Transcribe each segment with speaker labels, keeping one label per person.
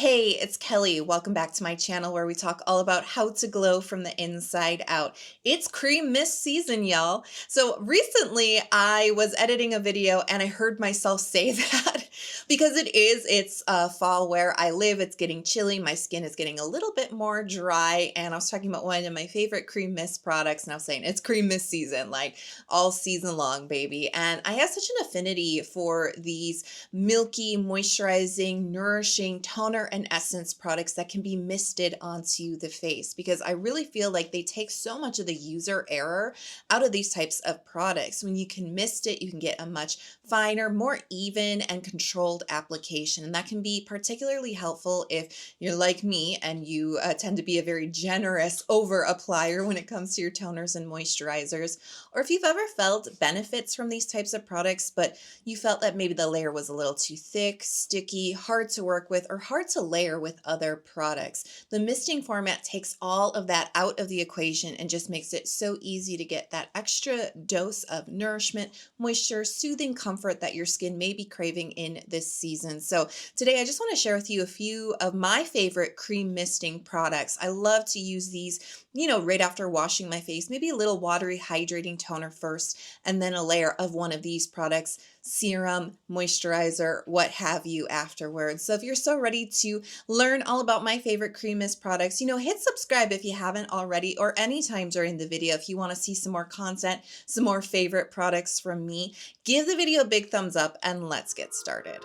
Speaker 1: Hey, it's Kelly. Welcome back to my channel where we talk all about how to glow from the inside out. It's cream mist season, y'all. So recently I was editing a video and I heard myself say that because it's fall where I live. It's getting chilly. My skin is getting a little bit more dry. And I was talking about one of my favorite cream mist products and I was saying it's cream mist season, like all season long, baby. And I have such an affinity for these milky, moisturizing, nourishing toner and essence products that can be misted onto the face because I really feel like they take so much of the user error out of these types of products. When you can mist it, you can get a much finer, more even and controlled application. And that can be particularly helpful if you're like me and you tend to be a very generous over applier when it comes to your toners and moisturizers, or if you've ever felt benefits from these types of products, but you felt that maybe the layer was a little too thick, sticky, hard to work with, or hard to layer with other products. The misting format takes all of that out of the equation and just makes it so easy to get that extra dose of nourishment, moisture, soothing comfort that your skin may be craving in this season. So today I just want to share with you a few of my favorite cream misting products. I love to use these, right after washing my face, maybe a little watery hydrating toner first, and then a layer of one of these products, serum, moisturizer, what have you afterwards. So if you're so ready to learn all about my favorite cream mist products, hit subscribe if you haven't already, or anytime during the video if you want to see some more content, some more favorite products from me. Give the video a big thumbs up and let's get started.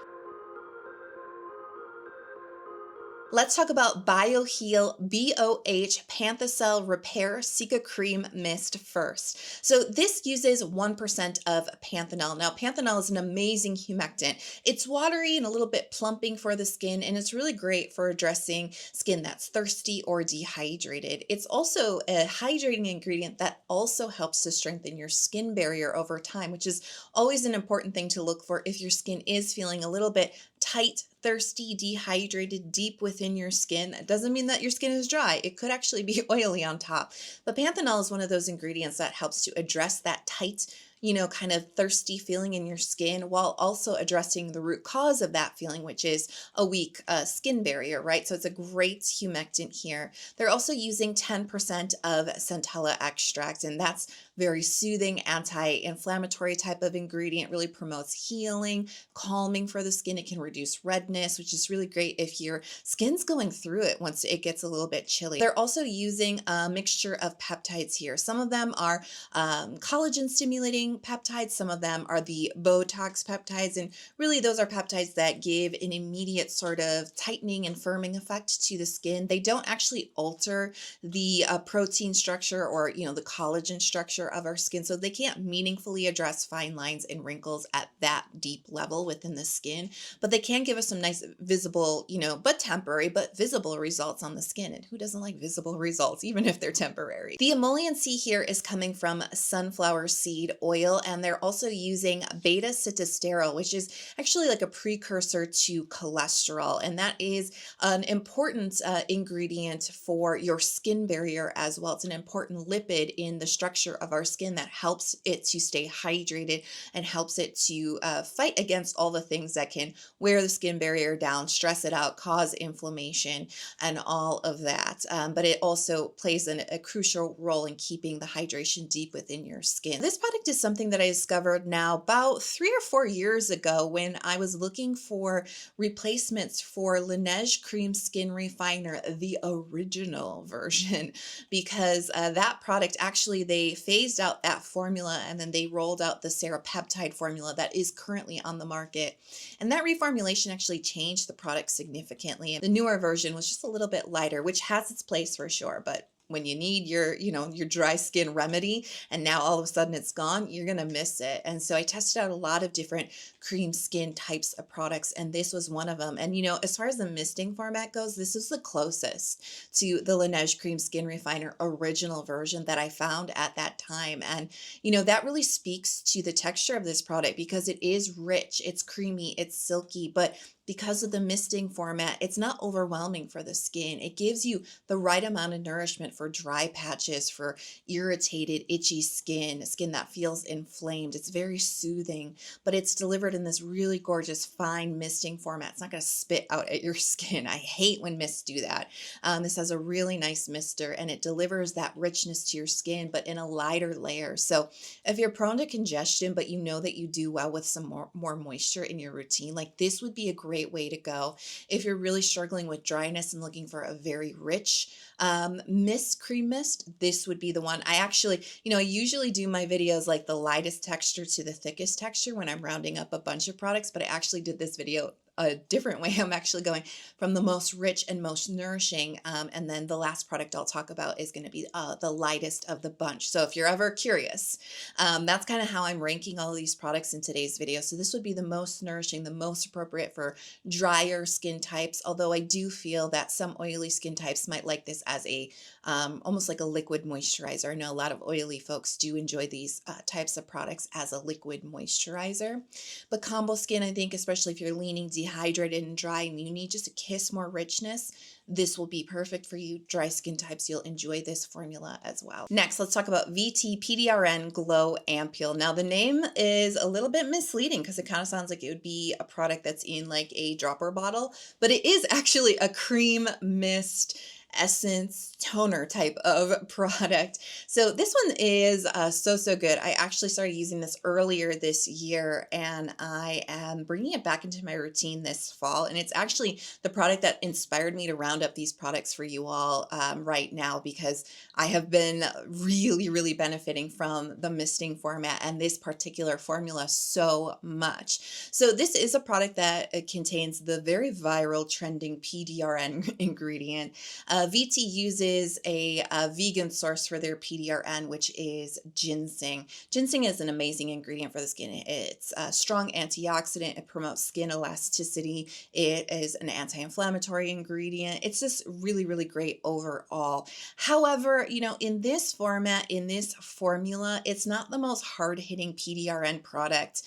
Speaker 1: Let's talk about BIOHEAL BOH Panthecell Repair Cica Cream Mist first. So this uses 1% of panthenol. Now, panthenol is an amazing humectant. It's watery and a little bit plumping for the skin, and it's really great for addressing skin that's thirsty or dehydrated. It's also a hydrating ingredient that also helps to strengthen your skin barrier over time, which is always an important thing to look for if your skin is feeling a little bit tight, thirsty, dehydrated deep within your skin. It doesn't mean that your skin is dry. It could actually be oily on top. But panthenol is one of those ingredients that helps to address that tight, kind of thirsty feeling in your skin while also addressing the root cause of that feeling, which is a weak skin barrier, right? So it's a great humectant here. They're also using 10% of centella extract, and that's very soothing, anti-inflammatory type of ingredient, really promotes healing, calming for the skin. It can reduce redness, which is really great if your skin's going through it once it gets a little bit chilly. They're also using a mixture of peptides here. Some of them are collagen stimulating peptides. Some of them are the Botox peptides. And really those are peptides that give an immediate sort of tightening and firming effect to the skin. They don't actually alter the protein structure or, the collagen structure of our skin. So they can't meaningfully address fine lines and wrinkles at that deep level within the skin, but they can give us some nice visible, but temporary, but visible results on the skin. And who doesn't like visible results, even if they're temporary? The emollient here is coming from sunflower seed oil, and they're also using beta-sitosterol, which is actually like a precursor to cholesterol. And that is an important ingredient for your skin barrier as well. It's an important lipid in the structure of our skin that helps it to stay hydrated and helps it to fight against all the things that can wear the skin barrier down, stress it out, cause inflammation, and all of that. But it also plays a crucial role in keeping the hydration deep within your skin. This product is something that I discovered now about 3 or 4 years ago when I was looking for replacements for Laneige Cream Skin Refiner, the original version, because that product actually, they phased out that formula and then they rolled out the Cerapeptide formula that is currently on the market. And that reformulation actually changed the product significantly. The newer version was just a little bit lighter, which has its place for sure, but when you need your, your dry skin remedy and now all of a sudden it's gone, you're going to miss it. And so I tested out a lot of different cream skin types of products, and this was one of them. And, as far as the misting format goes, this is the closest to the Laneige Cream Skin Refiner original version that I found at that time. And, that really speaks to the texture of this product because it is rich, it's creamy, it's silky, but because of the misting format, it's not overwhelming for the skin. It gives you the right amount of nourishment for dry patches, for irritated, itchy skin that feels inflamed. It's very soothing, but it's delivered in this really gorgeous fine misting format. It's not going to spit out at your skin. I hate when mists do that. This has a really nice mister, and it delivers that richness to your skin, but in a lighter layer. So if you're prone to congestion, but you know that you do well with some more moisture in your routine, like this would be a great way to go. If you're really struggling with dryness and looking for a very rich cream mist, this would be the one. I actually, I usually do my videos like the lightest texture to the thickest texture when I'm rounding up a bunch of products, but I actually did this video a different way. I'm actually going from the most rich and most nourishing, and then the last product I'll talk about is going to be the lightest of the bunch. So if you're ever curious, that's kind of how I'm ranking all of these products in today's video. So this would be the most nourishing, the most appropriate for drier skin types, although I do feel that some oily skin types might like this as a almost like a liquid moisturizer. I know a lot of oily folks do enjoy these types of products as a liquid moisturizer, but combo skin, I think, especially if you're leaning dehydrated and dry and you need just a kiss more richness, this will be perfect for you. Dry skin types, you'll enjoy this formula as well. Next, let's talk about VT PDRN Glow Ampoule. Now, the name is a little bit misleading because it kind of sounds like it would be a product that's in like a dropper bottle, but it is actually a cream mist essence toner type of product. So this one is so good. I actually started using this earlier this year, and I am bringing it back into my routine this fall, and it's actually the product that inspired me to round up these products for you all right now, because I have been really benefiting from the misting format and this particular formula so much. So this is a product that contains the very viral trending PDRN ingredient. VT uses a vegan source for their PDRN, which is ginseng. Ginseng is an amazing ingredient for the skin. It's a strong antioxidant. It promotes skin elasticity. It is an anti-inflammatory ingredient. It's just really great overall. However, in this format, in this formula, it's not the most hard-hitting PDRN product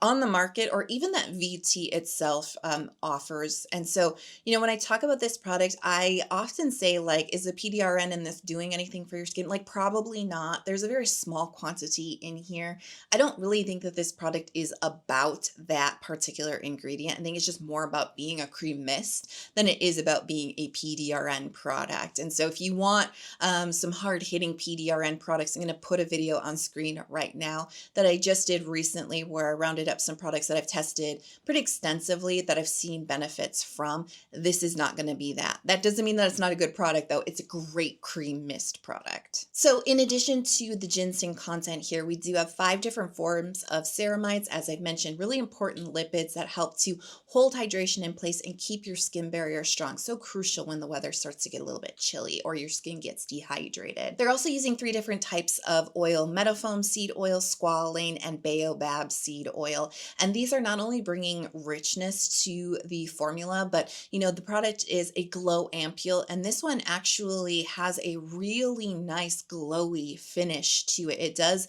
Speaker 1: on the market, or even that VT itself offers. And so, when I talk about this product, I often say, like, is the PDRN in this doing anything for your skin? Like, probably not. There's a very small quantity in here. I don't really think that this product is about that particular ingredient. I think it's just more about being a cream mist than it is about being a PDRN product. And so if you want some hard-hitting PDRN products, I'm going to put a video on screen right now that I just did recently where I rounded up some products that I've tested pretty extensively that I've seen benefits from. This is not going to be that. That doesn't mean that it's not a good product, though. It's a great cream mist product. So in addition to the ginseng content here, we do have 5 different forms of ceramides, as I've mentioned, really important lipids that help to hold hydration in place and keep your skin barrier strong. So crucial when the weather starts to get a little bit chilly or your skin gets dehydrated. They're also using 3 different types of oil: metafoam seed oil, squalane, and baobab seed oil. And these are not only bringing richness to the formula, but the product is a glow ampoule, and this one actually has a really nice glowy finish to it. It does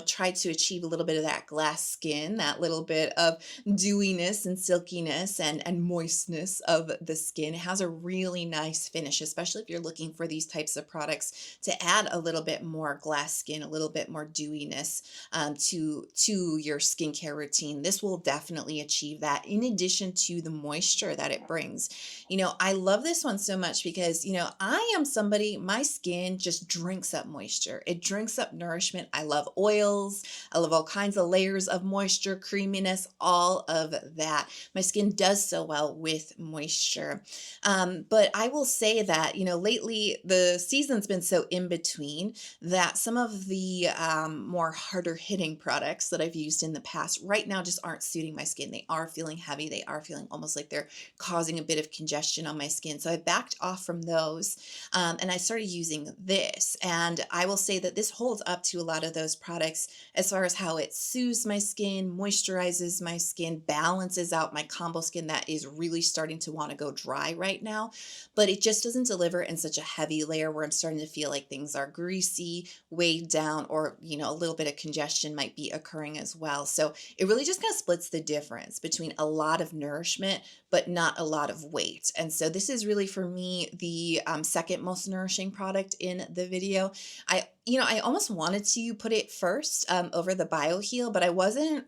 Speaker 1: try to achieve a little bit of that glass skin, that little bit of dewiness and silkiness and moistness of the skin. It has a really nice finish, especially if you're looking for these types of products to add a little bit more glass skin, a little bit more dewiness to your skincare routine. This will definitely achieve that, in addition to the moisture that it brings. I love this one so much because, I am somebody, my skin just drinks up moisture. It drinks up nourishment. I love oils. I love all kinds of layers of moisture, creaminess, all of that. My skin does so well with moisture. But I will say that, lately the season's been so in between that some of the more harder hitting products that I've used in the past right now just aren't suiting my skin. They are feeling heavy. They are feeling almost like they're causing a bit of congestion on my skin. So I backed off from those and I started using this. And I will say that this holds up to a lot of those products as far as how it soothes my skin, moisturizes my skin, balances out my combo skin that is really starting to want to go dry right now. But it just doesn't deliver in such a heavy layer where I'm starting to feel like things are greasy, weighed down, or, a little bit of congestion might be occurring as well. So it really just kind of splits the difference between a lot of nourishment, but not a lot of weight. And so this is really for me the second most nourishing product in the video. I almost wanted to put it first over the BioHeal, but I wasn't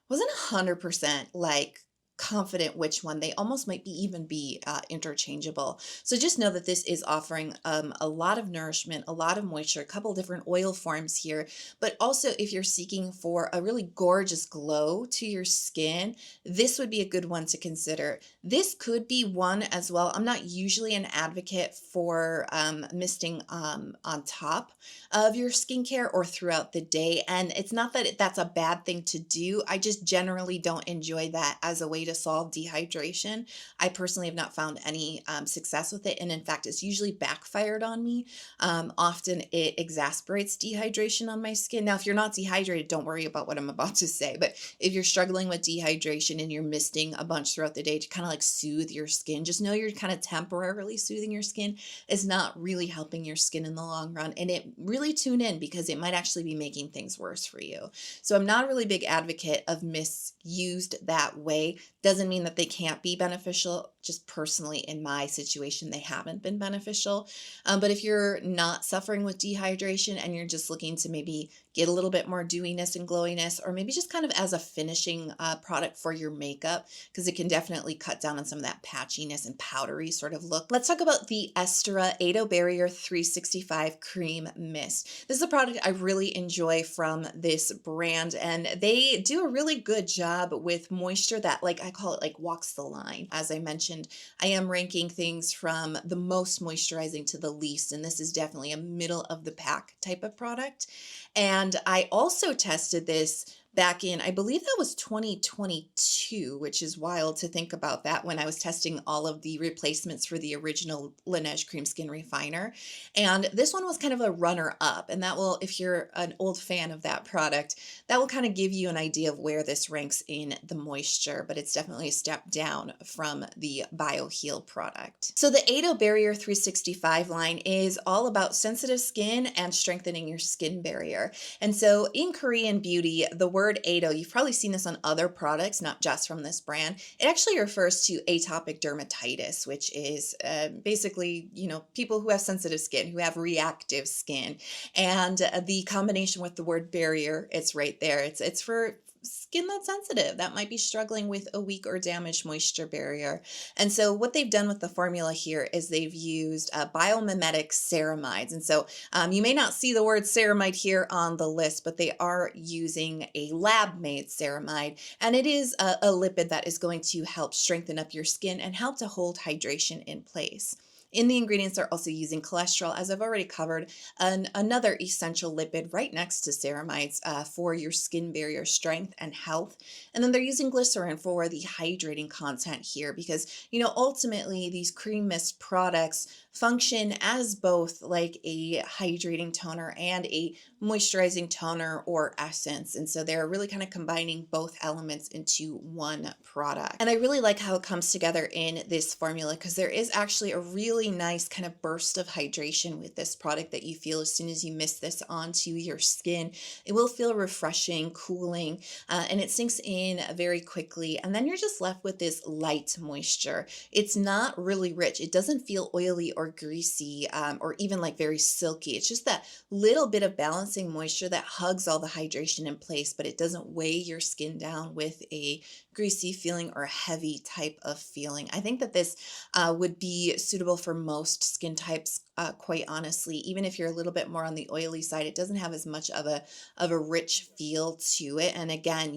Speaker 1: 100% like confident which one. They almost might even be interchangeable. So just know that this is offering a lot of nourishment, a lot of moisture, a couple different oil forms here, but also if you're seeking for a really gorgeous glow to your skin, this would be a good one to consider. This could be one as well. I'm not usually an advocate for misting on top of your skincare or throughout the day. And it's not that that's a bad thing to do. I just generally don't enjoy that as a way to solve dehydration. I personally have not found any success with it. And in fact, it's usually backfired on me. Often it exasperates dehydration on my skin. Now, if you're not dehydrated, don't worry about what I'm about to say. But if you're struggling with dehydration and you're misting a bunch throughout the day to kind of like soothe your skin, just know you're kind of temporarily soothing your skin. It's not really helping your skin in the long run. And it really tune in because it might actually be making things worse for you. So I'm not a really big advocate of misused that way. Doesn't mean that they can't be beneficial. Just personally, in my situation, they haven't been beneficial. But if you're not suffering with dehydration and you're just looking to maybe get a little bit more dewiness and glowiness, or maybe just kind of as a finishing product for your makeup, because it can definitely cut down on some of that patchiness and powdery sort of look. Let's talk about the Aestura Atobarrier 365 Cream Mist. This is a product I really enjoy from this brand, and they do a really good job with moisture that, like I call it, like walks the line. As I mentioned, I am ranking things from the most moisturizing to the least, and this is definitely a middle of the pack type of product. And I also tested this back in, I believe that was 2022, which is wild to think about that, when I was testing all of the replacements for the original Laneige Cream Skin Refiner. And this one was kind of a runner up. And that will, if you're an old fan of that product, that will kind of give you an idea of where this ranks in the moisture, but it's definitely a step down from the BioHeal product. So the Atobarrier 365 line is all about sensitive skin and strengthening your skin barrier. And so in Korean beauty, the word Ato, you've probably seen this on other products, not just from this brand. It actually refers to atopic dermatitis, which is basically, people who have sensitive skin, who have reactive skin. And the combination with the word barrier, it's right there. It's for skin that's sensitive, that might be struggling with a weak or damaged moisture barrier. And so what they've done with the formula here is they've used biomimetic ceramides. And so you may not see the word ceramide here on the list, but they are using a lab-made ceramide. And it is a lipid that is going to help strengthen up your skin and help to hold hydration in place. In the ingredients, they're also using cholesterol, as I've already covered, another essential lipid right next to ceramides for your skin barrier strength and health. And then they're using glycerin for the hydrating content here because, ultimately these cream mist products function as both like a hydrating toner and a moisturizing toner or essence. And so they're really kind of combining both elements into one product. And I really like how it comes together in this formula because there is actually a really nice kind of burst of hydration with this product that you feel as soon as you mist this onto your skin. It will feel refreshing, cooling, and it sinks in very quickly. And then you're just left with this light moisture. It's not really rich. It doesn't feel oily or greasy or even like very silky. It's just that little bit of balancing moisture that hugs all the hydration in place, but it doesn't weigh your skin down with a greasy feeling or a heavy type of feeling. I think that this would be suitable for most skin types, quite honestly. Even if you're a little bit more on the oily side, it doesn't have as much of a rich feel to it. And again,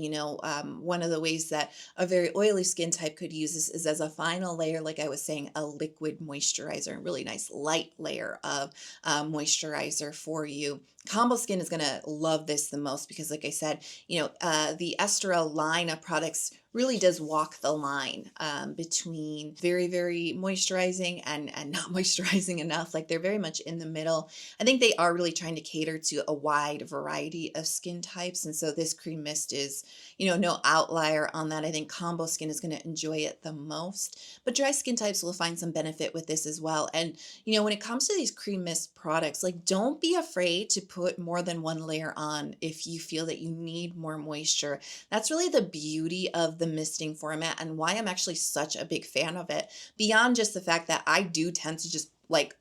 Speaker 1: one of the ways that a very oily skin type could use this is as a final layer, like I was saying, a liquid moisturizer, and really nice light layer of moisturizer for you. Combo skin is going to love this the most because, like I said, the Aestura line of products really does walk the line between very, very moisturizing and not moisturizing enough. Like they're very much in the middle. I think they are really trying to cater to a wide variety of skin types. And so this cream mist is, no outlier on that. I think combo skin is going to enjoy it the most, but dry skin types will find some benefit with this as well. And, when it comes to these cream mist products, like don't be afraid to put more than one layer on if you feel that you need more moisture. That's really the beauty of the misting format and why I'm actually such a big fan of it. Beyond just the fact that I do tend to just like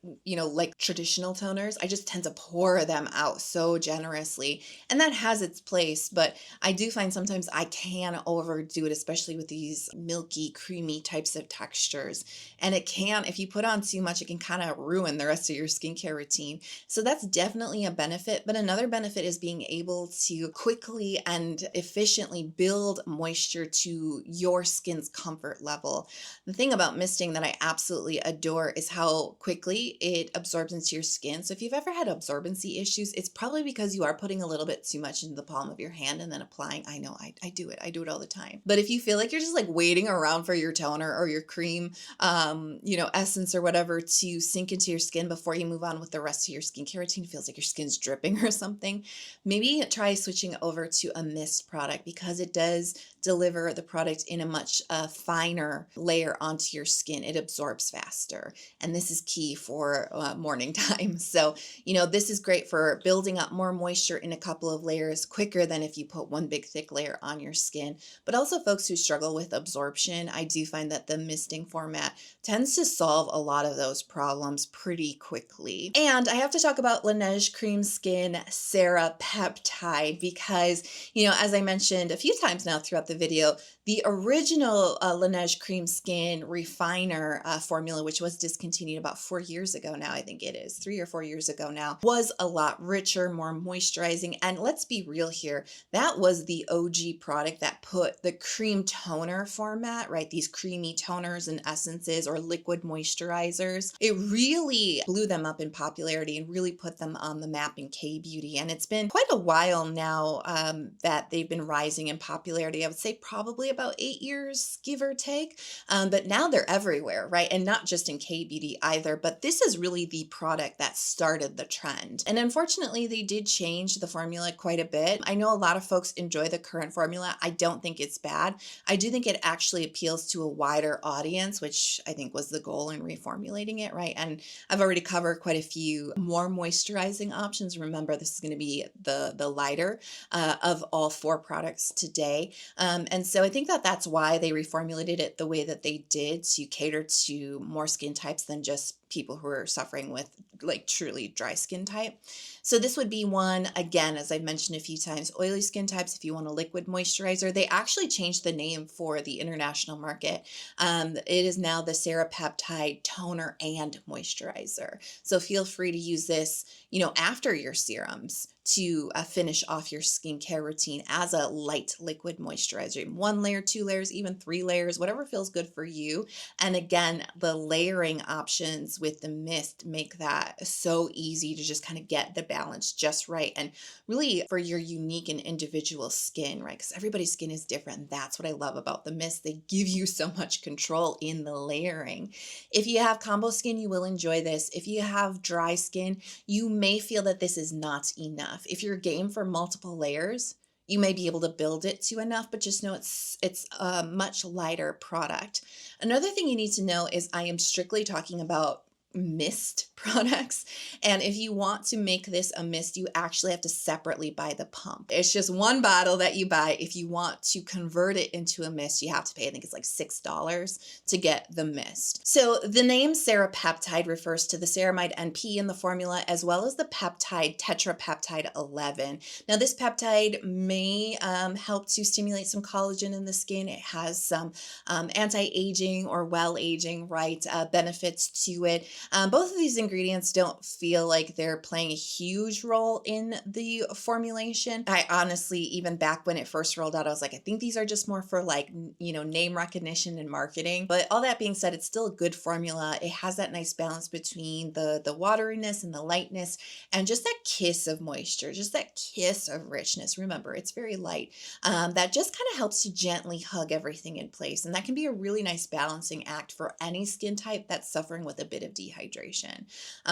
Speaker 1: traditional toners, I just tend to pour them out so generously. And that has its place, but I do find sometimes I can overdo it, especially with these milky, creamy types of textures. And it can, if you put on too much, it can kind of ruin the rest of your skincare routine. So that's definitely a benefit. But another benefit is being able to quickly and efficiently build moisture to your skin's comfort level. The thing about misting that I absolutely adore is how quickly it absorbs into your skin. So if you've ever had absorbency issues, it's probably because you are putting a little bit too much into the palm of your hand and then applying. I know I do it. I do it all the time. But if you feel like you're just like waiting around for your toner or your cream, essence or whatever to sink into your skin before you move on with the rest of your skincare routine, it feels like your skin's dripping or something, maybe try switching over to a mist product because it does deliver the product in a much finer layer onto your skin. It absorbs faster. And this is key for morning time. So, this is great for building up more moisture in a couple of layers quicker than if you put one big thick layer on your skin. But also folks who struggle with absorption, I do find that the misting format tends to solve a lot of those problems pretty quickly. And I have to talk about Laneige Cream Skin Cerapeptide because, as I mentioned a few times now throughout the video, the original Laneige Cream Skin Refiner formula, which was discontinued about 4 years ago now, I think it is 3 or 4 years ago now, was a lot richer, more moisturizing. And let's be real here, that was the OG product that put the cream toner format, right? These creamy toners and essences or liquid moisturizers. It really blew them up in popularity and really put them on the map in K-beauty. And it's been quite a while now that they've been rising in popularity. I would say probably about 8 years, give or take. But now they're everywhere, right? And not just in K-beauty either, but this is really the product that started the trend. And unfortunately, they did change the formula quite a bit. I know a lot of folks enjoy the current formula. I don't think it's bad. I do think it actually appeals to a wider audience, which I think was the goal in reformulating it, right? And I've already covered quite a few more moisturizing options. Remember, this is going to be the lighter of all 4 products today. And so I think that that's why they reformulated it the way that they did to cater to more skin types than just people who are suffering with like truly dry skin type. So this would be one, again, as I've mentioned a few times, oily skin types, if you want a liquid moisturizer. They actually changed the name for the international market. It is now the Cerapeptide Toner and Moisturizer. So feel free to use this, after your serums to finish off your skincare routine as a light liquid moisturizer. 1 layer, 2 layers, even 3 layers, whatever feels good for you. And again, the layering options with the mist make that so easy to just kind of get the balance just right. And really for your unique and individual skin, right? Because everybody's skin is different. That's what I love about the mist. They give you so much control in the layering. If you have combo skin, you will enjoy this. If you have dry skin, you may feel that this is not enough. If you're game for multiple layers, you may be able to build it to enough, but just know it's a much lighter product. Another thing you need to know is I am strictly talking about mist products. And if you want to make this a mist, you actually have to separately buy the pump. It's just 1 bottle that you buy. If you want to convert it into a mist, you have to pay, I think it's like $6 to get the mist. So the name Cerapeptide refers to the ceramide NP in the formula, as well as the peptide tetrapeptide 11. Now this peptide may help to stimulate some collagen in the skin. It has some anti-aging or well-aging, right, benefits to it. Both of these ingredients don't feel like they're playing a huge role in the formulation. I honestly, even back when it first rolled out, I was like, I think these are just more for like, name recognition and marketing. But all that being said, it's still a good formula. It has that nice balance between the wateriness and the lightness and just that kiss of moisture, just that kiss of richness. Remember, it's very light. That just kind of helps to gently hug everything in place. And that can be a really nice balancing act for any skin type that's suffering with a bit of dehydration. dehydration.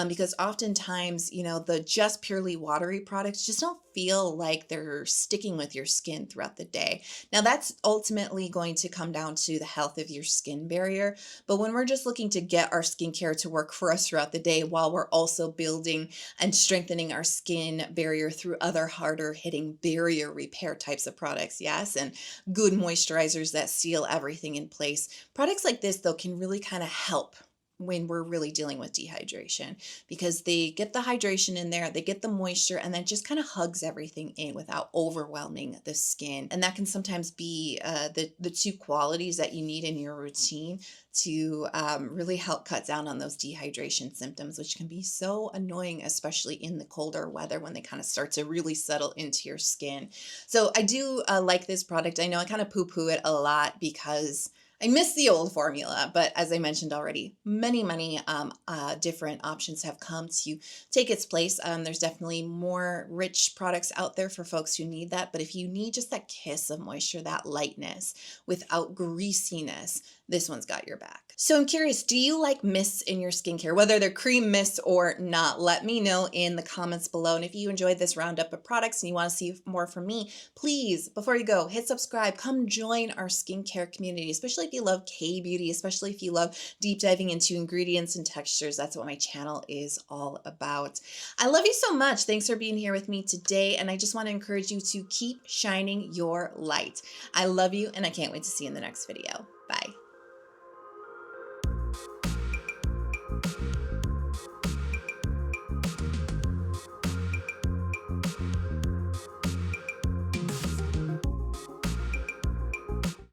Speaker 1: Because oftentimes, you know, the just purely watery products just don't feel like they're sticking with your skin throughout the day. Now, that's ultimately going to come down to the health of your skin barrier. But when we're just looking to get our skincare to work for us throughout the day while we're also building and strengthening our skin barrier through other harder hitting barrier repair types of products, yes, and good moisturizers that seal everything in place. Products like this, though, can really kind of help when we're really dealing with dehydration because they get the hydration in there, they get the moisture, and then just kind of hugs everything in without overwhelming the skin. And that can sometimes be the two qualities that you need in your routine to really help cut down on those dehydration symptoms, which can be so annoying, especially in the colder weather when they kind of start to really settle into your skin. So I do like this product. I know I kind of poo-poo it a lot because I miss the old formula, but as I mentioned already, many different options have come to take its place. There's definitely more rich products out there for folks who need that, but if you need just that kiss of moisture, that lightness without greasiness, this one's got your back. So I'm curious, do you like mists in your skincare, whether they're cream mists or not? Let me know in the comments below. And if you enjoyed this roundup of products and you want to see more from me, please, before you go, hit subscribe, come join our skincare community, especially if you love K-beauty, especially if you love deep diving into ingredients and textures. That's what my channel is all about. I love you so much. Thanks for being here with me today. And I just want to encourage you to keep shining your light. I love you and I can't wait to see you in the next video.